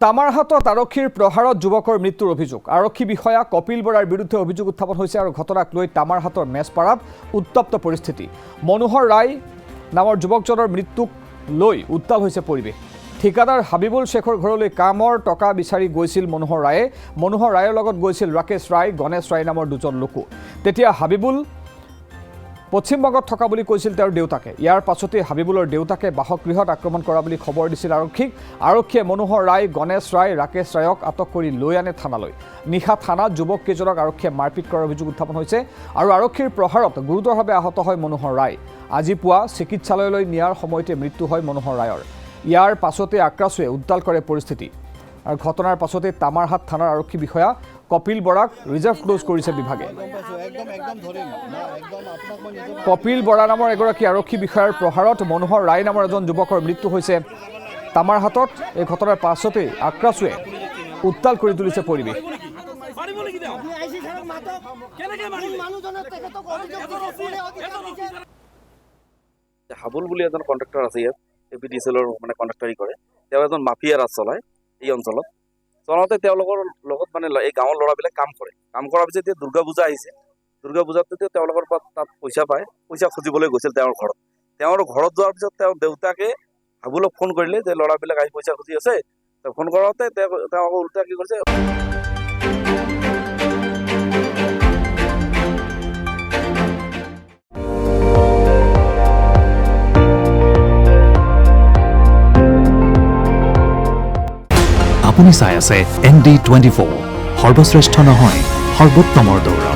তামাৰহাটত আৰক্ষীৰ প্ৰহাৰত যুৱকৰ মৃত্যুৰ অভিযোগ আৰক্ষী বিষয়া কপিল বৰাৰ বিৰুদ্ধে অভিযোগ উত্থাপন হৈছে আৰু ঘটনাক লৈ তামাৰহাটৰ মেছপাৰাত উত্তপ্ত পৰিস্থিতি মনোহৰ ৰায় নামৰ যুৱকজনৰ মৃত্যুক লৈ উত্তাল হৈছে পৰিৱেশ ঠিকাদাৰ হাবিবুল শেখৰ ঘৰলৈ কামৰ টকা বিচাৰি গৈছিল মনোহৰ ৰায়ৰ লগত গৈছিল ৰাকেশ ৰায় গণেশ ৰায় নামৰ দুজন লোকো তেতিয়া হাবিবুল পশ্চিমবংগত থকা বুলি কৈছিল তেওঁৰ দেউতাকে ইয়াৰ পাছতে হাবিবুলৰ দেউতাকে বাসগৃহত আক্ৰমণ কৰা বুলি খবৰ দিছিল আৰক্ষীয়ে মনোহৰ ৰায় গণেশ ৰায় ৰাকেশ ৰায়ক আটক কৰি লৈ আনে থানালৈ নিশা থানাত যুৱক কেইজনক আৰক্ষীয়ে মাৰপিট কৰাৰ অভিযোগ উত্থাপন হৈছে আৰু আৰক্ষীৰ প্ৰহাৰত গুৰুতৰভাৱে আহত হয় মনোহৰ ৰায় আজি পুৱা চিকিৎসালয়লৈ নিয়াৰ সময়তে মৃত্যু হয় মনোহৰ ৰায়ৰ ইয়াৰ পাছতে আক্ৰাছুৱে উদ্ধাৰ কৰে পৰিস্থিতি আৰু ঘটনাৰ পাছতে তামাৰহাট থানাৰ আৰক্ষী বিষয়া কপিল বৰাক ৰিজাৰ্ভ ক্লোজ কৰিছে বিভাগে কপিল বৰা নামৰ এগৰাকী আৰক্ষী বিষয়াৰ প্ৰহাৰত মনোহৰ ৰায় নামৰ এজন যুৱকৰ মৃত্যু হৈছে তামাৰহাটত এই ঘটনাৰ পাছতে আক্ৰাছুৱে উত্তাল কৰি তুলিছে পৰিৱেশ হাবুল বুলি এজন কণ্ট্ৰাক্টৰ আছে ইয়াত এপিডিচিএলৰ মানে কণ্ট্ৰাক্টৰী কৰে তেওঁ এজন মাফিয়া ৰাজ চলায় এই অঞ্চলত চলাওঁতে তেওঁলোকৰ লগত মানে এই গাঁৱৰ ল'ৰাবিলাক কাম কৰাৰ পিছত এতিয়া দুৰ্গা পূজা আহিছে দুৰ্গা পূজাত তেওঁলোকৰ পৰা তাত পইচা খুজিবলৈ গৈছিল তেওঁৰ ঘৰত যোৱাৰ পিছত তেওঁৰ দেউতাকে হাবুলক ফোন কৰিলে যে ল'ৰাবিলাক আহি পইচা খুজি আছে ফোন কৰোঁতে তেওঁ আকৌ উল্টা কি কৰিছে আপুনি চাই আছে ND24 সৰ্বশ্ৰেষ্ঠ নহয় সৰ্বোত্তমৰ দৌৰ